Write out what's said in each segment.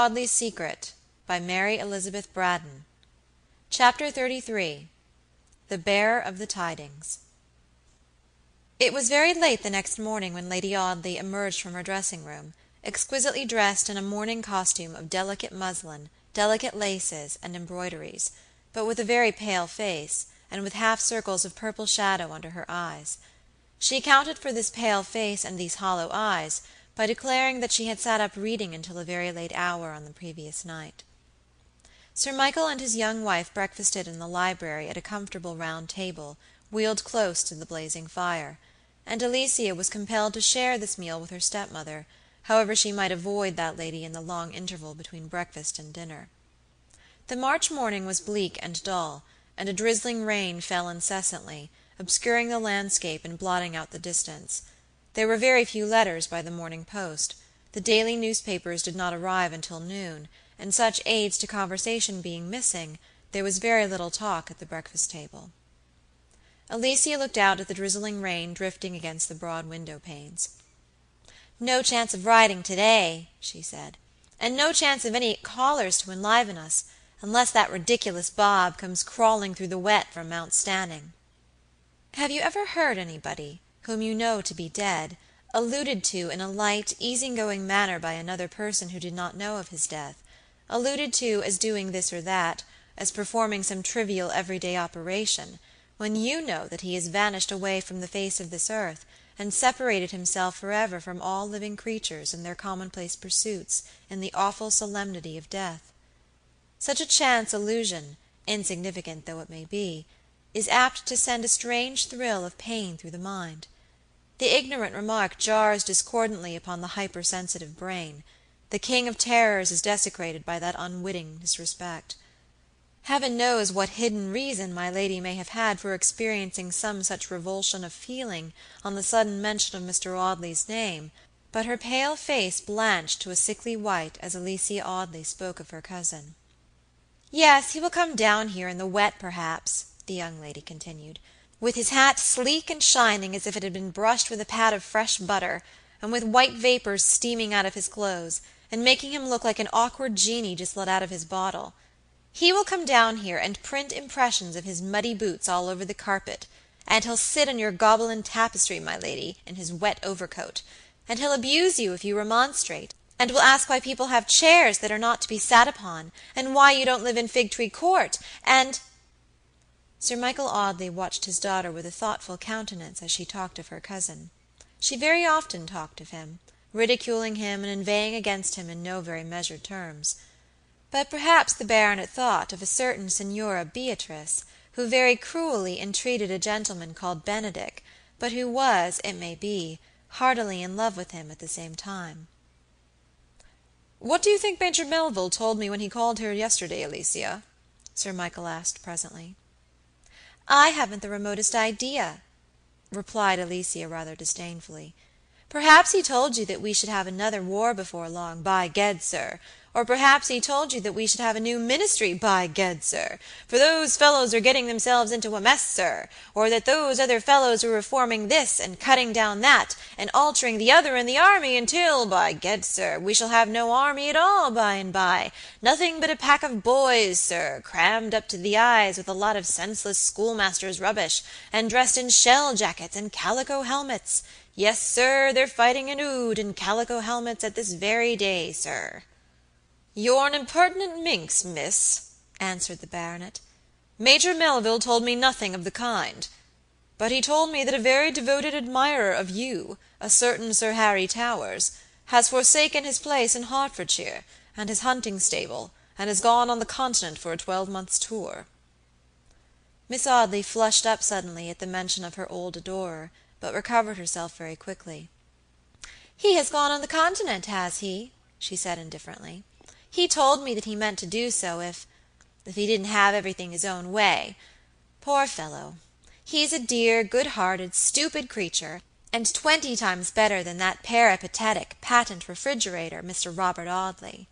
Audley's Secret by Mary Elizabeth Braddon. Chapter 33. The Bearer of the Tidings. It was very late the next morning when Lady Audley emerged from her dressing-room, exquisitely dressed in a morning costume of delicate muslin, delicate laces, and embroideries, but with a very pale face, and with half-circles of purple shadow under her eyes. She accounted for this pale face and these hollow eyes by declaring that she had sat up reading until a very late hour on the previous night. Sir Michael and his young wife breakfasted in the library at a comfortable round table, wheeled close to the blazing fire, and Alicia was compelled to share this meal with her stepmother, however she might avoid that lady in the long interval between breakfast and dinner. The March morning was bleak and dull, and a drizzling rain fell incessantly, obscuring the landscape and blotting out the distance. There were very few letters by the morning post. The daily newspapers did not arrive until noon, and such aids to conversation being missing, there was very little talk at the breakfast table. Alicia looked out at the drizzling rain drifting against the broad window-panes. "No chance of riding today," she said, "and no chance of any callers to enliven us, unless that ridiculous Bob comes crawling through the wet from Mount Stanning." "Have you ever heard anybody, whom you know to be dead, alluded to in a light, easy-going manner by another person who did not know of his death, alluded to as doing this or that, as performing some trivial everyday operation, when you know that he has vanished away from the face of this earth, and separated himself forever from all living creatures in their commonplace pursuits, in the awful solemnity of death? Such a chance allusion, insignificant though it may be, is apt to send a strange thrill of pain through the mind. The ignorant remark jars discordantly upon the hypersensitive brain. The king of terrors is desecrated by that unwitting disrespect. Heaven knows what hidden reason my lady may have had for experiencing some such revulsion of feeling on the sudden mention of Mr. Audley's name, but her pale face blanched to a sickly white as Alicia Audley spoke of her cousin. "Yes, he will come down here in the wet, perhaps," the young lady continued, "with his hat sleek and shining as if it had been brushed with a pat of fresh butter, and with white vapors steaming out of his clothes, and making him look like an awkward genie just let out of his bottle. He will come down here and print impressions of his muddy boots all over the carpet, and he'll sit on your Gobelin tapestry, my lady, in his wet overcoat, and he'll abuse you if you remonstrate, and will ask why people have chairs that are not to be sat upon, and why you don't live in Fig-tree Court, and—" Sir Michael Audley watched his daughter with a thoughtful countenance as she talked of her cousin. She very often talked of him, ridiculing him and inveighing against him in no very measured terms. But perhaps the baronet thought of a certain Signora Beatrice, who very cruelly entreated a gentleman called Benedick, but who was, it may be, heartily in love with him at the same time. "What do you think Major Melville told me when he called here yesterday, Alicia?" Sir Michael asked presently. "I haven't the remotest idea," replied Alicia rather disdainfully. "Perhaps he told you that we should have another war before long, by Ged, sir, or perhaps he told you that we should have a new ministry, by Ged, sir, for those fellows are getting themselves into a mess, sir, or that those other fellows are reforming this, and cutting down that, and altering the other in the army, until, by Ged, sir, we shall have no army at all by and by, nothing but a pack of boys, sir, crammed up to the eyes with a lot of senseless schoolmasters' rubbish, and dressed in shell jackets and calico helmets. Yes, sir, they're fighting in Oud in calico helmets at this very day, sir." "You're an impertinent minx, miss," answered the baronet. "Major Melville told me nothing of the kind. But he told me that a very devoted admirer of you, a certain Sir Harry Towers, has forsaken his place in Hertfordshire, and his hunting stable, and has gone on the Continent for a 12-months' tour." Miss Audley flushed up suddenly at the mention of her old adorer, but recovered herself very quickly. "He has gone on the Continent, has he?" she said indifferently. "He told me that he meant to do so if he didn't have everything his own way. Poor fellow! He's a dear, good-hearted, stupid creature, and 20 times better than that peripatetic patent refrigerator, Mr. Robert Audley."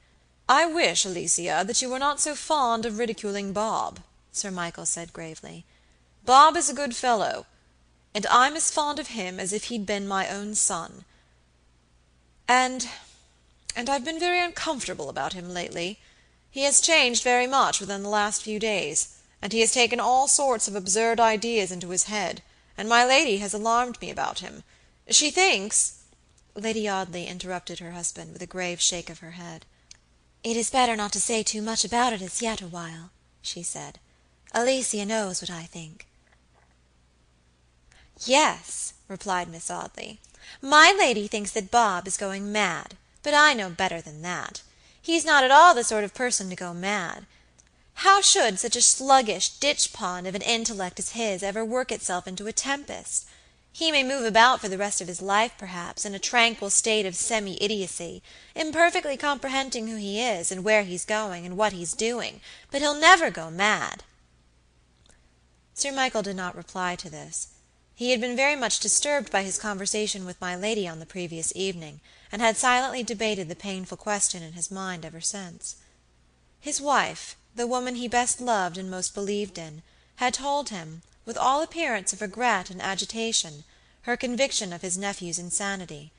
"I wish, Alicia, that you were not so fond of ridiculing Bob," Sir Michael said gravely. "Bob is a good fellow, and I'm as fond of him as if he'd been my own son. And and I've been very uncomfortable about him lately. He has changed very much within the last few days, and he has taken all sorts of absurd ideas into his head, and my lady has alarmed me about him. She thinks—" Lady Audley interrupted her husband with a grave shake of her head. "It is better not to say too much about it as yet awhile," she said. "Alicia knows what I think." "Yes," replied Miss Audley, "my lady thinks that Bob is going mad, but I know better than that. He's not at all the sort of person to go mad. How should such a sluggish ditch-pond of an intellect as his ever work itself into a tempest? He may move about for the rest of his life, perhaps, in a tranquil state of semi-idiocy, imperfectly comprehending who he is, and where he's going, and what he's doing, but he'll never go mad." Sir Michael did not reply to this. He had been very much disturbed by his conversation with my lady on the previous evening, and had silently debated the painful question in his mind ever since. His wife, the woman he best loved and most believed in, had told him, with all appearance of regret and agitation, her conviction of his nephew's insanity.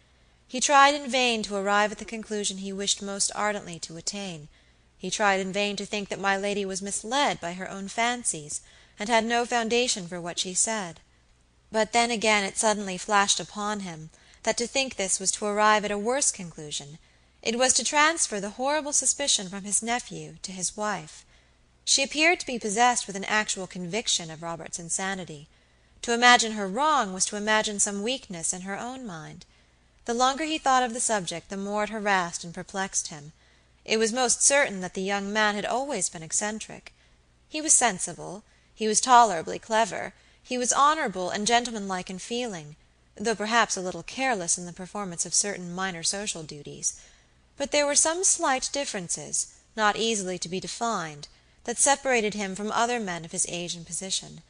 He tried in vain to arrive at the conclusion he wished most ardently to attain. He tried in vain to think that my lady was misled by her own fancies, and had no foundation for what she said. But then again it suddenly flashed upon him that to think this was to arrive at a worse conclusion. It was to transfer the horrible suspicion from his nephew to his wife. She appeared to be possessed with an actual conviction of Robert's insanity. To imagine her wrong was to imagine some weakness in her own mind. The longer he thought of the subject, the more it harassed and perplexed him. It was most certain that the young man had always been eccentric. He was sensible, he was tolerably clever, he was honorable and gentlemanlike in feeling, though perhaps a little careless in the performance of certain minor social duties. But there were some slight differences, not easily to be defined, that separated him from other men of his age and position.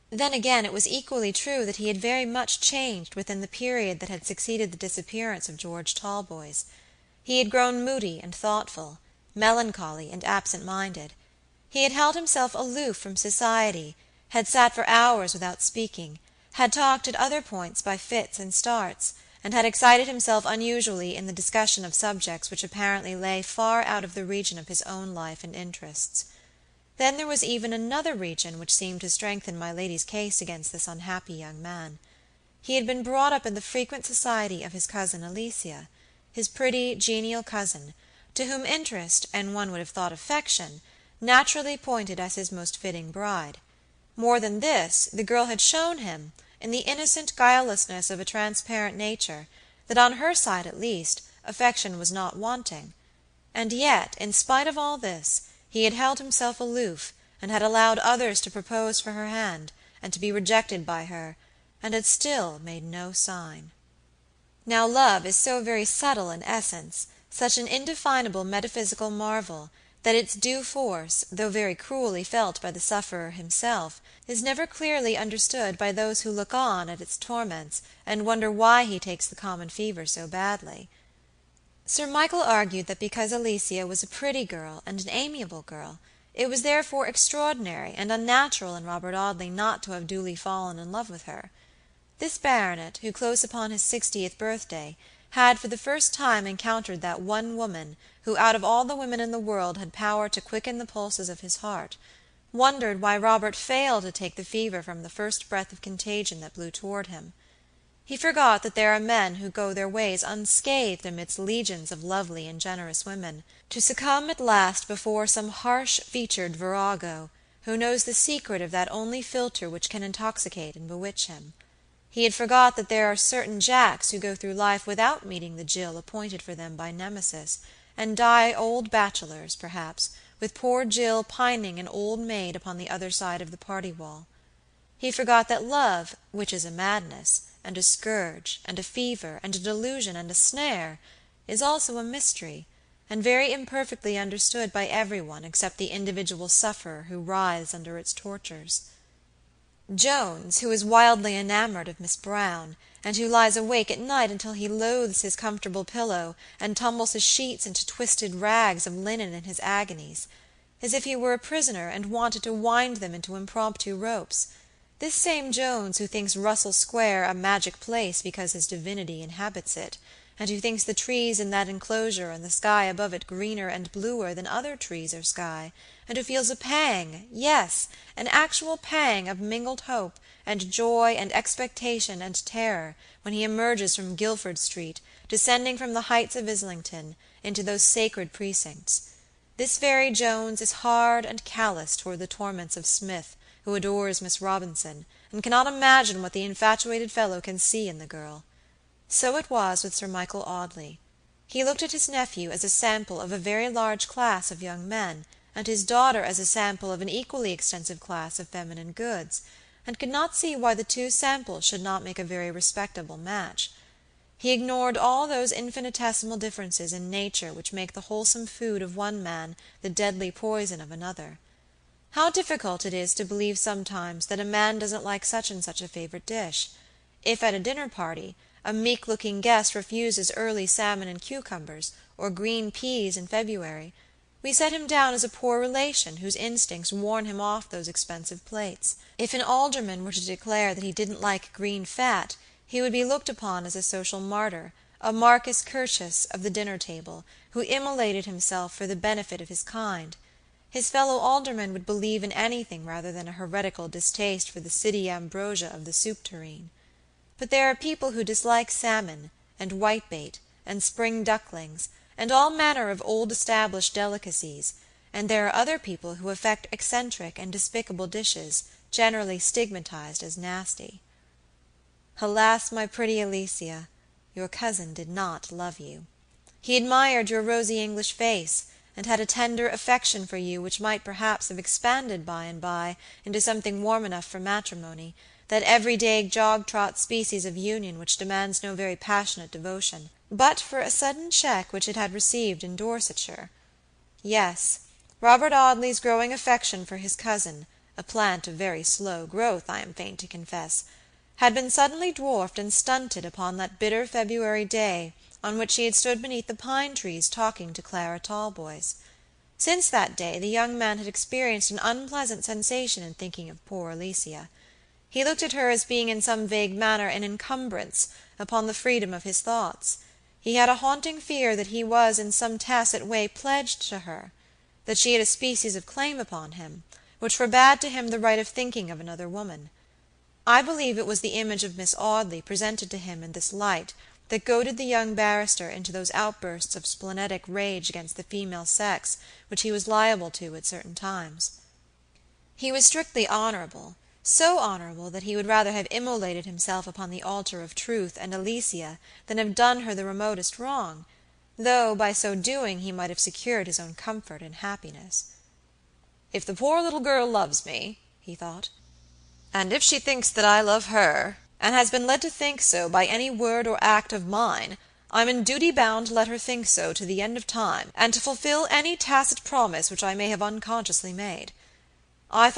Then again it was equally true that he had very much changed within the period that had succeeded the disappearance of George Talboys. He had grown moody and thoughtful, melancholy and absent-minded. He had held himself aloof from society, had sat for hours without speaking, had talked at other points by fits and starts, and had excited himself unusually in the discussion of subjects which apparently lay far out of the region of his own life and interests. Then there was even another region which seemed to strengthen my lady's case against this unhappy young man. He had been brought up in the frequent society of his cousin Alicia, his pretty, genial cousin, to whom interest, and one would have thought affection, naturally pointed as his most fitting bride. More than this, the girl had shown him, in the innocent guilelessness of a transparent nature, that on her side at least, affection was not wanting. And yet, in spite of all this, he had held himself aloof, and had allowed others to propose for her hand, and to be rejected by her, and had still made no sign. Now love is so very subtle in essence, such an indefinable metaphysical marvel, that its due force, though very cruelly felt by the sufferer himself, is never clearly understood by those who look on at its torments, and wonder why he takes the common fever so badly. Sir Michael argued that because Alicia was a pretty girl and an amiable girl, it was therefore extraordinary and unnatural in Robert Audley not to have duly fallen in love with her. This baronet, who close upon his 60th birthday, had for the first time encountered that one woman who out of all the women in the world had power to quicken the pulses of his heart, wondered why Robert failed to take the fever from the first breath of contagion that blew toward him. He forgot that there are men who go their ways unscathed amidst legions of lovely and generous women, to succumb at last before some harsh-featured virago, who knows the secret of that only philtre which can intoxicate and bewitch him. He had forgot that there are certain Jacks who go through life without meeting the Jill appointed for them by Nemesis, and die old bachelors, perhaps, with poor Jill pining an old maid upon the other side of the party-wall. He forgot that love, which is a madness, and a scourge, and a fever, and a delusion, and a snare, is also a mystery, and very imperfectly understood by everyone except the individual sufferer who writhes under its tortures. Jones, who is wildly enamored of Miss Brown, and who lies awake at night until he loathes his comfortable pillow, and tumbles his sheets into twisted rags of linen in his agonies, as if he were a prisoner and wanted to wind them into impromptu ropes, this same Jones who thinks Russell Square a magic place because his divinity inhabits it, and who thinks the trees in that enclosure and the sky above it greener and bluer than other trees or sky, and who feels a pang, yes, an actual pang of mingled hope and joy and expectation and terror when he emerges from Guilford Street, descending from the heights of Islington, into those sacred precincts. This very Jones is hard and callous toward the torments of Smith, who adores Miss Robinson, and cannot imagine what the infatuated fellow can see in the girl. So it was with Sir Michael Audley. He looked at his nephew as a sample of a very large class of young men, and his daughter as a sample of an equally extensive class of feminine goods, and could not see why the two samples should not make a very respectable match. He ignored all those infinitesimal differences in nature which make the wholesome food of one man the deadly poison of another. How difficult it is to believe sometimes that a man doesn't like such and such a favorite dish. If at a dinner party a meek-looking guest refuses early salmon and cucumbers, or green peas in February, we set him down as a poor relation whose instincts warn him off those expensive plates. If an alderman were to declare that he didn't like green fat, he would be looked upon as a social martyr, a Marcus Curtius of the dinner-table, who immolated himself for the benefit of his kind. His fellow aldermen would believe in anything rather than a heretical distaste for the city ambrosia of the soup tureen. But there are people who dislike salmon, and whitebait, and spring ducklings, and all manner of old-established delicacies, and there are other people who affect eccentric and despicable dishes, generally stigmatized as nasty. Alas, my pretty Alicia, your cousin did not love you. He admired your rosy English face, and had a tender affection for you which might perhaps have expanded by and by into something warm enough for matrimony, that everyday jog-trot species of union which demands no very passionate devotion, but for a sudden check which it had received in Dorsetshire. Yes, Robert Audley's growing affection for his cousin, a plant of very slow growth, I am fain to confess, had been suddenly dwarfed and stunted upon that bitter February day on which he had stood beneath the pine trees talking to Clara Talboys. Since that day the young man had experienced an unpleasant sensation in thinking of poor Alicia. He looked at her as being in some vague manner an encumbrance upon the freedom of his thoughts. He had a haunting fear that he was in some tacit way pledged to her, that she had a species of claim upon him, which forbade to him the right of thinking of another woman. I believe it was the image of Miss Audley presented to him in this light that goaded the young barrister into those outbursts of splenetic rage against the female sex which he was liable to at certain times. He was strictly honorable, so honorable that he would rather have immolated himself upon the altar of truth and Alicia than have done her the remotest wrong, though by so doing he might have secured his own comfort and happiness. "If the poor little girl loves me," he thought, "and if she thinks that I love her, and has been led to think so by any word or act of mine, I'm in duty bound to let her think so to the end of time, and to fulfill any tacit promise which I may have unconsciously made. I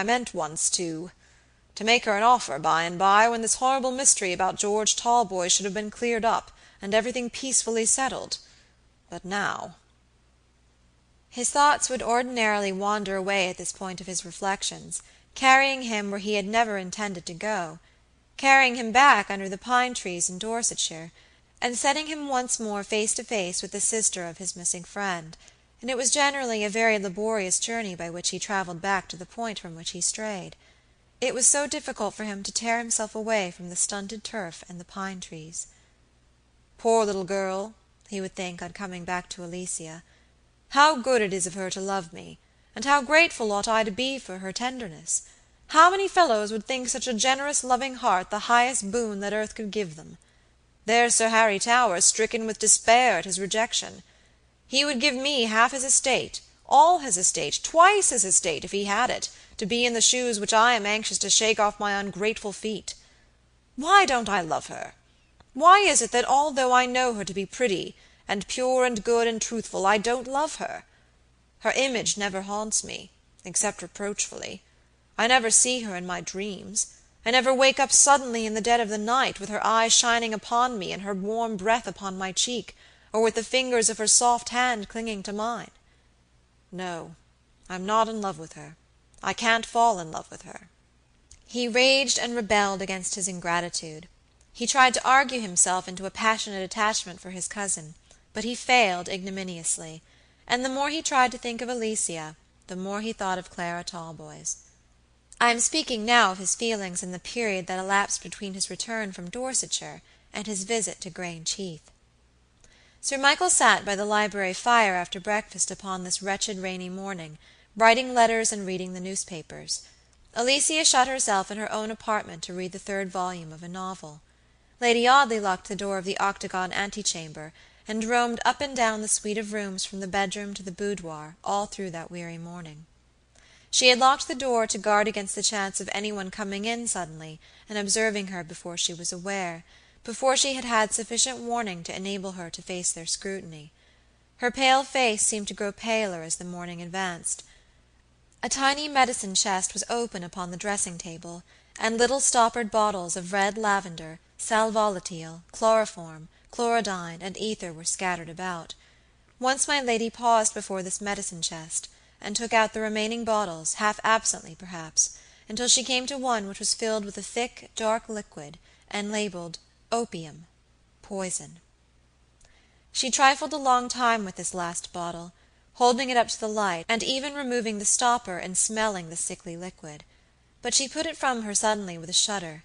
meant once to make her an offer by and by when this horrible mystery about George Talboys should have been cleared up, and everything peacefully settled. But now—" His thoughts would ordinarily wander away at this point of his reflections, carrying him where he had never intended to go, carrying him back under the pine trees in Dorsetshire, and setting him once more face to face with the sister of his missing friend, and it was generally a very laborious journey by which he travelled back to the point from which he strayed. It was so difficult for him to tear himself away from the stunted turf and the pine trees. "Poor little girl," he would think on coming back to Alicia, "how good it is of her to love me, and how grateful ought I to be for her tenderness. How many fellows would think such a generous loving heart the highest boon that earth could give them? There's Sir Harry Towers stricken with despair at his rejection. He would give me half his estate, all his estate, twice his estate, if he had it, to be in the shoes which I am anxious to shake off my ungrateful feet. Why don't I love her? Why is it that although I know her to be pretty, and pure and good and truthful, I don't love her? Her image never haunts me, except reproachfully. I never see her in my dreams. I never wake up suddenly in the dead of the night, with her eyes shining upon me, and her warm breath upon my cheek, or with the fingers of her soft hand clinging to mine. No, I'm not in love with her. I can't fall in love with her." He raged and rebelled against his ingratitude. He tried to argue himself into a passionate attachment for his cousin, but he failed ignominiously, and the more he tried to think of Alicia, the more he thought of Clara Talboys. I am speaking now of his feelings in the period that elapsed between his return from Dorsetshire and his visit to Grange Heath. Sir Michael sat by the library fire after breakfast upon this wretched rainy morning, writing letters and reading the newspapers. Alicia shut herself in her own apartment to read the third volume of a novel. Lady Audley locked the door of the octagon antechamber, and roamed up and down the suite of rooms from the bedroom to the boudoir all through that weary morning. She had locked the door to guard against the chance of any one coming in suddenly and observing her before she was aware, before she had had sufficient warning to enable her to face their scrutiny. Her pale face seemed to grow paler as the morning advanced. A tiny medicine chest was open upon the dressing-table, and little stoppered bottles of red lavender, sal volatile, chloroform, chlorodyne, and ether were scattered about. Once my lady paused before this medicine chest, and took out the remaining bottles, half absently perhaps, until she came to one which was filled with a thick, dark liquid, and labeled opium, poison. She trifled a long time with this last bottle, holding it up to the light, and even removing the stopper and smelling the sickly liquid. But she put it from her suddenly with a shudder.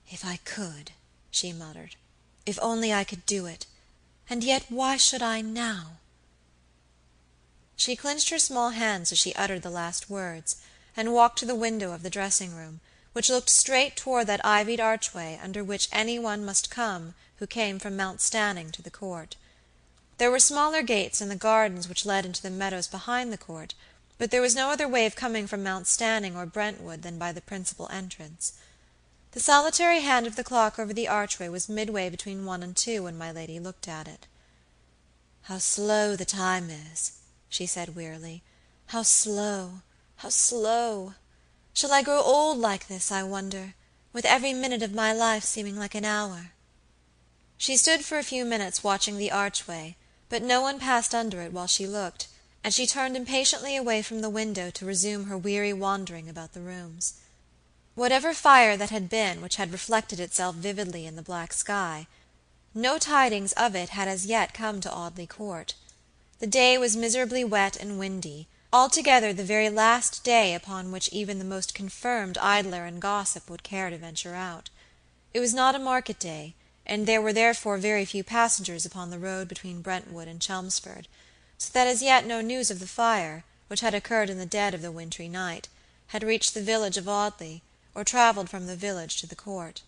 "If I could," she muttered. "If only I could do it. And yet why should I now?" She clenched her small hands as she uttered the last words, and walked to the window of the dressing-room, which looked straight toward that ivied archway under which any one must come who came from Mount Stanning to the Court. There were smaller gates in the gardens which led into the meadows behind the Court, but there was no other way of coming from Mount Stanning or Brentwood than by the principal entrance. The solitary hand of the clock over the archway was midway between 1 and 2 when my lady looked at it. "How slow the time is," she said wearily. "How slow, how slow! Shall I grow old like this, I wonder, with every minute of my life seeming like an hour?" She stood for a few minutes watching the archway, but no one passed under it while she looked, and she turned impatiently away from the window to resume her weary wandering about the rooms. Whatever fire that had been which had reflected itself vividly in the black sky, no tidings of it had as yet come to Audley Court. The day was miserably wet and windy, altogether the very last day upon which even the most confirmed idler and gossip would care to venture out. It was not a market day, and there were therefore very few passengers upon the road between Brentwood and Chelmsford, so that as yet no news of the fire, which had occurred in the dead of the wintry night, had reached the village of Audley, or travelled from the village to the Court.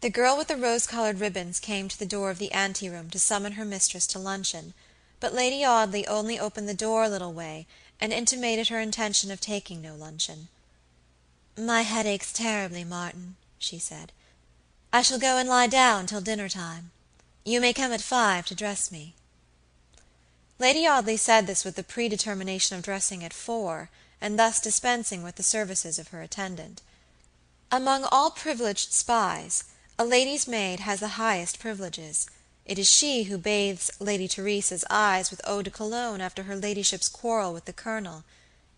The girl with the rose-colored ribbons came to the door of the anteroom to summon her mistress to luncheon, but Lady Audley only opened the door a little way, and intimated her intention of taking no luncheon. "My head aches terribly, Martin," she said. "I shall go and lie down till dinner-time. You may come at 5 to dress me." Lady Audley said this with the predetermination of dressing at 4, and thus dispensing with the services of her attendant. Among all privileged spies, a lady's maid has the highest privileges. It is she who bathes Lady Teresa's eyes with eau de Cologne after her ladyship's quarrel with the Colonel.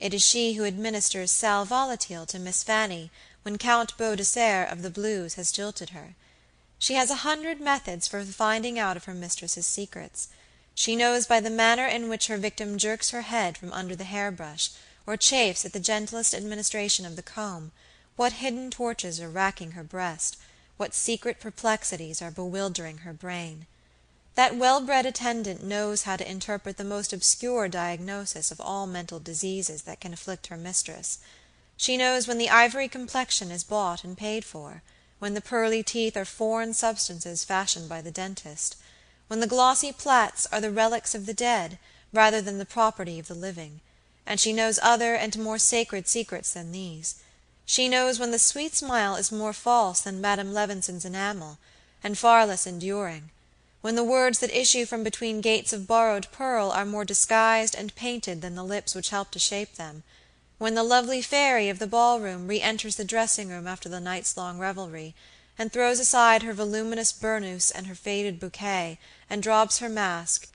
It is she who administers sal volatile to Miss Fanny when Count Beaudesert of the Blues has jilted her. She has 100 methods for finding out of her mistress's secrets. She knows by the manner in which her victim jerks her head from under the hair-brush, or chafes at the gentlest administration of the comb, what hidden tortures are racking her breast, what secret perplexities are bewildering her brain. That well-bred attendant knows how to interpret the most obscure diagnosis of all mental diseases that can afflict her mistress. She knows when the ivory complexion is bought and paid for, when the pearly teeth are foreign substances fashioned by the dentist, when the glossy plaits are the relics of the dead rather than the property of the living, and she knows other and more sacred secrets than these. She knows when the sweet smile is more false than Madame Levinson's enamel, and far less enduring, when the words that issue from between gates of borrowed pearl are more disguised and painted than the lips which help to shape them, when the lovely fairy of the ballroom re-enters the dressing-room after the night's long revelry, and throws aside her voluminous burnous and her faded bouquet, and drops her mask,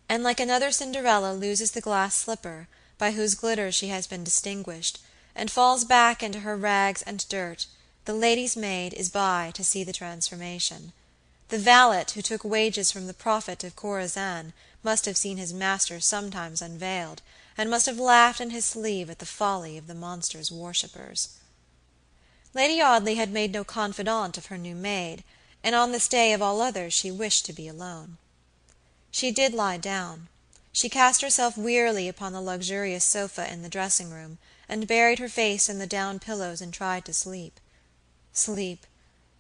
and like another Cinderella loses the glass slipper, by whose glitter she has been distinguished, and falls back into her rags and dirt, The lady's maid is by to see the transformation. The valet who took wages from the prophet of Chorazin must have seen his master sometimes unveiled, and must have laughed in his sleeve at the folly of the monster's worshippers. Lady Audley had made no confidante of her new maid, and on this day of all others she wished to be alone. She did lie down. She cast herself wearily upon the luxurious sofa in the dressing-room, and buried her face in the down pillows and tried to sleep. Sleep!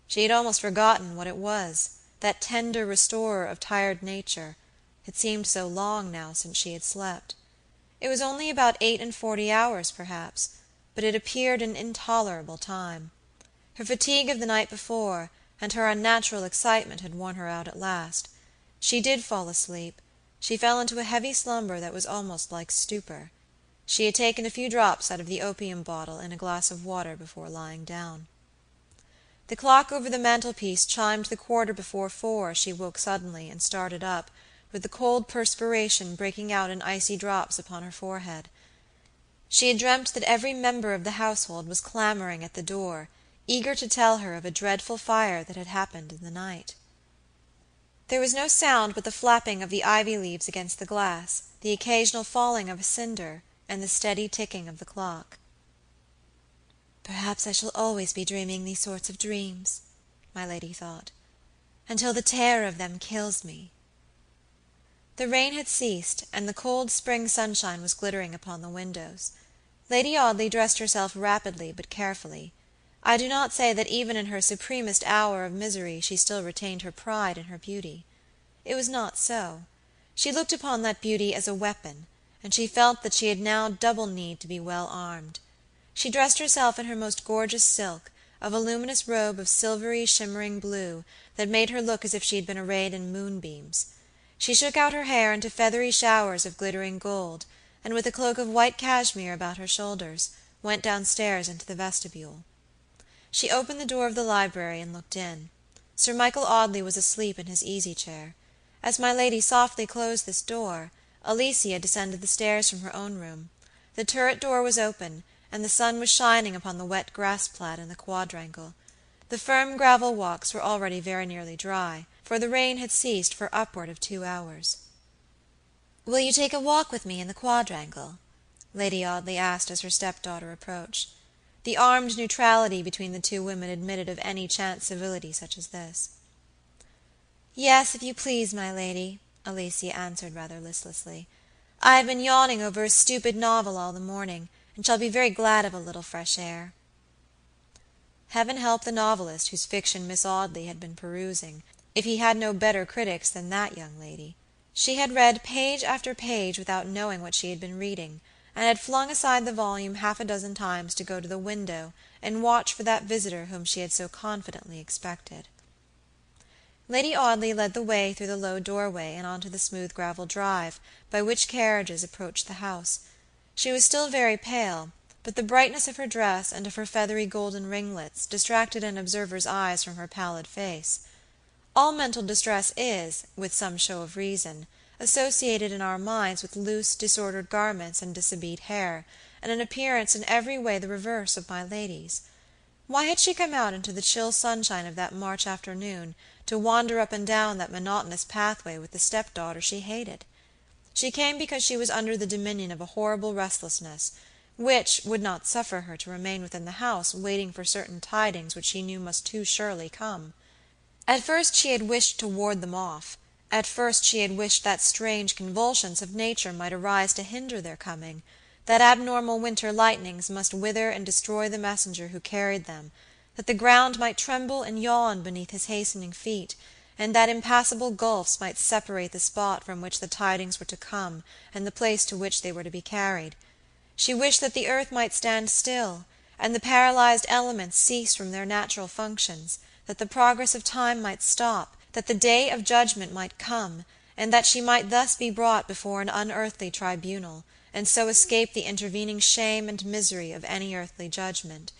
She had almost forgotten what it was, that tender restorer of tired nature. It seemed so long now since she had slept. It was only about 48 hours, perhaps, but it appeared an intolerable time. Her fatigue of the night before, and her unnatural excitement had worn her out at last. She did fall asleep. She fell into a heavy slumber that was almost like stupor. She had taken a few drops out of the opium bottle in a glass of water before lying down. The clock over the mantelpiece chimed the 4:15 as she woke suddenly and started up, with the cold perspiration breaking out in icy drops upon her forehead. She had dreamt that every member of the household was clamoring at the door, eager to tell her of a dreadful fire that had happened in the night. There was no sound but the flapping of the ivy leaves against the glass, the occasional falling of a cinder, and the steady ticking of the clock. "Perhaps I shall always be dreaming these sorts of dreams," my lady thought, "until the terror of them kills me." The rain had ceased, and the cold spring sunshine was glittering upon the windows. Lady Audley dressed herself rapidly but carefully. I do not say that even in her supremest hour of misery she still retained her pride in her beauty. It was not so. She looked upon that beauty as a weapon, and she felt that she had now double need to be well armed. She dressed herself in her most gorgeous silk, a voluminous robe of silvery, shimmering blue, that made her look as if she had been arrayed in moonbeams. She shook out her hair into feathery showers of glittering gold, and with a cloak of white cashmere about her shoulders, went downstairs into the vestibule. She opened the door of the library and looked in. Sir Michael Audley was asleep in his easy-chair. As my lady softly closed this door, Alicia descended the stairs from her own room. The turret door was open, and the sun was shining upon the wet grass-plat in the quadrangle. The firm gravel walks were already very nearly dry, for the rain had ceased for upward of 2 hours. "Will you take a walk with me in the quadrangle?" Lady Audley asked as her stepdaughter approached. The armed neutrality between the two women admitted of any chance civility such as this. "Yes, if you please, my lady," Alicia answered rather listlessly. "I have been yawning over a stupid novel all the morning, and shall be very glad of a little fresh air." Heaven help the novelist whose fiction Miss Audley had been perusing, if he had no better critics than that young lady. She had read page after page without knowing what she had been reading, and had flung aside the volume half a dozen times to go to the window and watch for that visitor whom she had so confidently expected. Lady Audley led the way through the low doorway and onto the smooth gravel drive, by which carriages approached the house. She was still very pale, but the brightness of her dress and of her feathery golden ringlets distracted an observer's eyes from her pallid face. All mental distress is, with some show of reason, associated in our minds with loose, disordered garments and dishabilled hair, and an appearance in every way the reverse of my lady's. Why had she come out into the chill sunshine of that March afternoon to wander up and down that monotonous pathway with the stepdaughter she hated? She came because she was under the dominion of a horrible restlessness, which would not suffer her to remain within the house waiting for certain tidings which she knew must too surely come. At first she had wished to ward them off. At first she had wished that strange convulsions of nature might arise to hinder their coming, that abnormal winter lightnings must wither and destroy the messenger who carried them, that the ground might tremble and yawn beneath his hastening feet, and that impassable gulfs might separate the spot from which the tidings were to come and the place to which they were to be carried. She wished that the earth might stand still, and the paralyzed elements cease from their natural functions, that the progress of time might stop, that the day of judgment might come, and that she might thus be brought before an unearthly tribunal, and so escape the intervening shame and misery of any earthly judgment.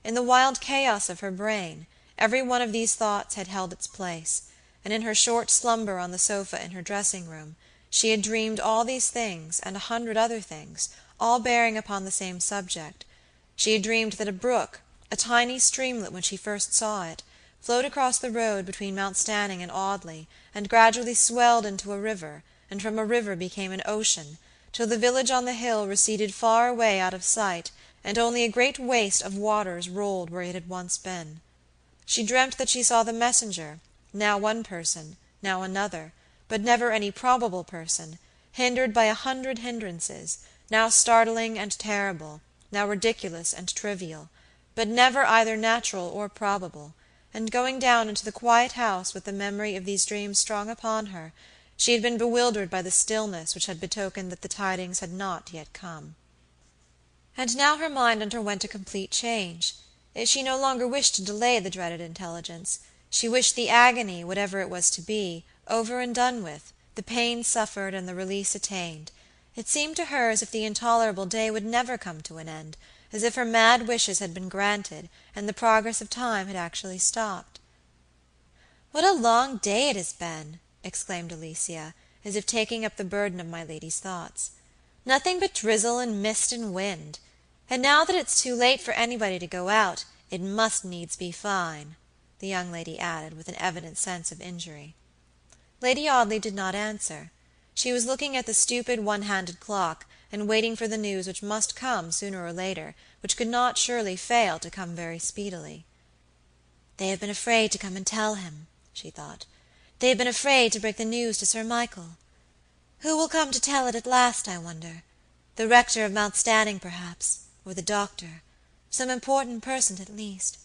In the wild chaos of her brain, every one of these thoughts had held its place, and in her short slumber on the sofa in her dressing-room, she had dreamed all these things, and 100 other things, all bearing upon the same subject. She had dreamed that a brook, A tiny streamlet, when she first saw it, flowed across the road between Mount Stanning and Audley, and gradually swelled into a river, and from a river became an ocean, till the village on the hill receded far away out of sight, and only a great waste of waters rolled where it had once been. She dreamt that she saw the messenger, now one person, now another, but never any probable person, hindered by 100 hindrances, now startling and terrible, now ridiculous and trivial, but never either natural or probable, and going down into the quiet house with the memory of these dreams strong upon her, she had been bewildered by the stillness which had betokened that the tidings had not yet come. And now her mind underwent a complete change. She no longer wished to delay the dreaded intelligence. She wished the agony, whatever it was to be, over and done with, the pain suffered and the release attained. It seemed to her as if the intolerable day would never come to an end, as if her mad wishes had been granted, and the progress of time had actually stopped. "What a long day it has been!" exclaimed Alicia, as if taking up the burden of my lady's thoughts. "Nothing but drizzle and mist and wind. And now that it's too late for anybody to go out, it must needs be fine," the young lady added, with an evident sense of injury. Lady Audley did not answer. She was looking at the stupid one-handed clock, and waiting for the news which must come sooner or later, which could not surely fail to come very speedily. "They have been afraid to come and tell him," she thought. "They have been afraid to break the news to Sir Michael. Who will come to tell it at last, I wonder? The rector of Mount Stanning, perhaps, or the doctor, some important person at least."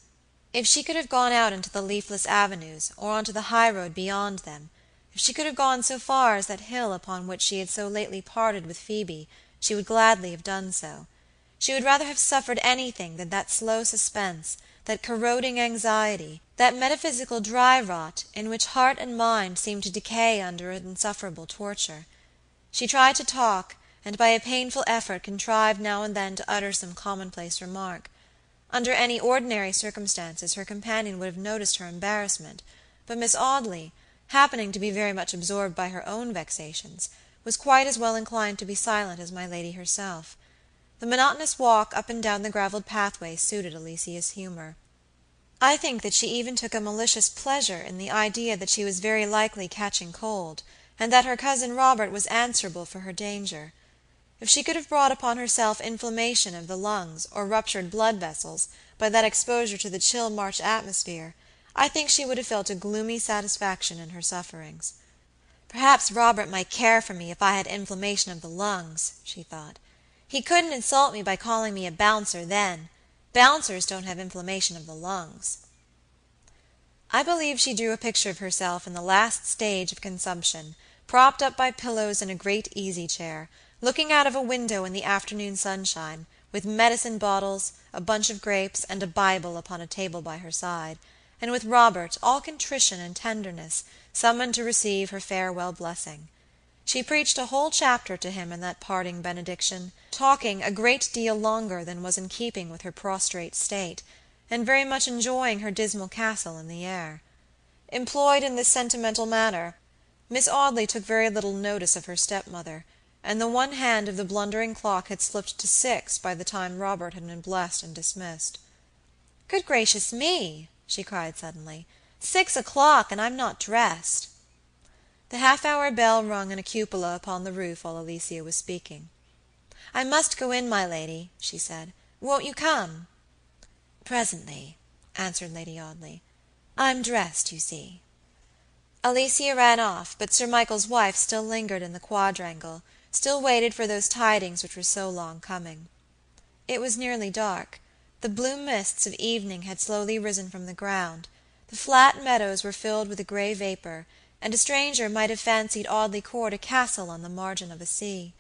If she could have gone out into the leafless avenues, or onto the high road beyond them, if she could have gone so far as that hill upon which she had so lately parted with Phoebe, she would gladly have done so. She would rather have suffered anything than that slow suspense, that corroding anxiety, that metaphysical dry rot, in which heart and mind seemed to decay under an insufferable torture. She tried to talk, and by a painful effort contrived now and then to utter some commonplace remark. Under any ordinary circumstances her companion would have noticed her embarrassment, but Miss Audley, happening to be very much absorbed by her own vexations, was quite as well inclined to be silent as my lady herself. The monotonous walk up and down the gravelled pathway suited Alicia's humour. I think that she even took a malicious pleasure in the idea that she was very likely catching cold, and that her cousin Robert was answerable for her danger. If she could have brought upon herself inflammation of the lungs, or ruptured blood vessels, by that exposure to the chill March atmosphere, I think she would have felt a gloomy satisfaction in her sufferings. "Perhaps Robert might care for me if I had inflammation of the lungs," she thought. "He couldn't insult me by calling me a bouncer then. Bouncers don't have inflammation of the lungs." I believe she drew a picture of herself in the last stage of consumption, propped up by pillows in a great easy-chair, looking out of a window in the afternoon sunshine, with medicine bottles, a bunch of grapes, and a Bible upon a table by her side, and with Robert, all contrition and tenderness, summoned to receive her farewell blessing. She preached a whole chapter to him in that parting benediction, talking a great deal longer than was in keeping with her prostrate state, and very much enjoying her dismal castle in the air. Employed in this sentimental manner, Miss Audley took very little notice of her stepmother, and the one hand of the blundering clock had slipped to 6 by the time Robert had been blessed and dismissed. "Good gracious me!" she cried suddenly. 6 o'clock, and I'm not dressed." The half-hour bell rung in a cupola upon the roof while Alicia was speaking. "I must go in, my lady," she said. "Won't you come?" "Presently," answered Lady Audley. "I'm dressed, you see." Alicia ran off, but Sir Michael's wife still lingered in the quadrangle, still waited for those tidings which were so long coming. It was nearly dark. The blue mists of evening had slowly risen from the ground. The flat meadows were filled with a grey vapour, and a stranger might have fancied Audley Court a castle on the margin of a sea.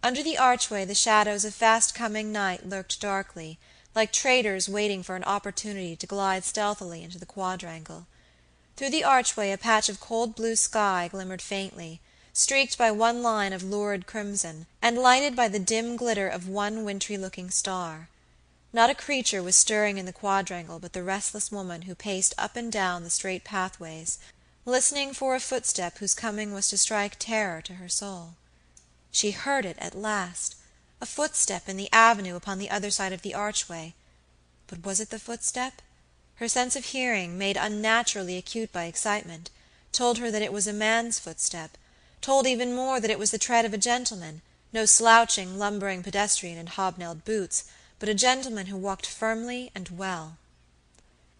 Under the archway the shadows of fast-coming night lurked darkly, like traitors waiting for an opportunity to glide stealthily into the quadrangle. Through the archway a patch of cold blue sky glimmered faintly, streaked by one line of lurid crimson, and lighted by the dim glitter of one wintry-looking star. Not a creature was stirring in the quadrangle but the restless woman who paced up and down the straight pathways, listening for a footstep whose coming was to strike terror to her soul. She heard it at last, a footstep in the avenue upon the other side of the archway. But was it the footstep? Her sense of hearing, made unnaturally acute by excitement, told her that it was a man's footstep, told even more that it was the tread of a gentleman, no slouching, lumbering pedestrian in hobnailed boots, but a gentleman who walked firmly and well.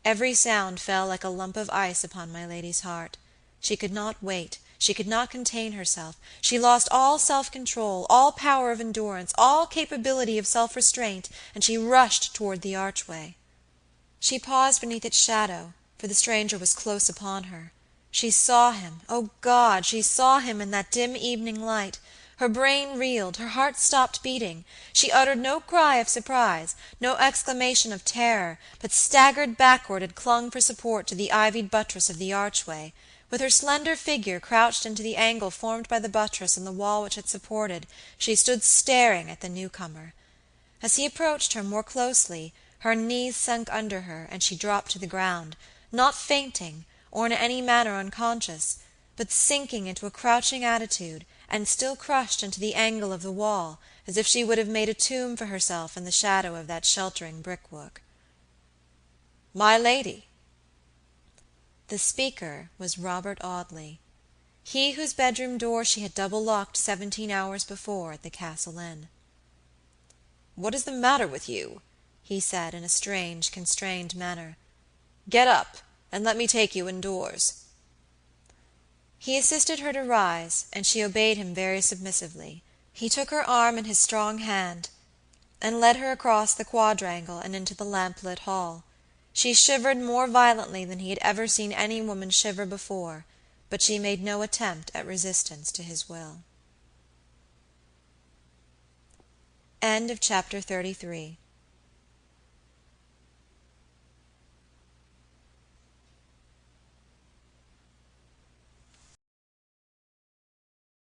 Every sound fell like a lump of ice upon my lady's heart. She could not wait, she could not contain herself, she lost all self-control, all power of endurance, all capability of self-restraint, and she rushed toward the archway. She paused beneath its shadow, for the stranger was close upon her. She saw him, oh God, she saw him in that dim evening light. Her brain reeled, her heart stopped beating. She uttered no cry of surprise, no exclamation of terror, but staggered backward and clung for support to the ivied buttress of the archway. With her slender figure crouched into the angle formed by the buttress and the wall which it supported, she stood staring at the newcomer. As he approached her more closely, her knees sunk under her, and she dropped to the ground, not fainting, or in any manner unconscious, but sinking into a crouching attitude, and still crushed into the angle of the wall, as if she would have made a tomb for herself in the shadow of that sheltering brickwork. "My lady." The speaker was Robert Audley, he whose bedroom door she had double-locked 17 hours before at the Castle Inn. "What is the matter with you?" he said, in a strange, constrained manner. "Get up, and let me take you indoors." He assisted her to rise, and she obeyed him very submissively. He took her arm in his strong hand, and led her across the quadrangle and into the lamp-lit hall. She shivered more violently than he had ever seen any woman shiver before, but she made no attempt at resistance to his will. Chapter 34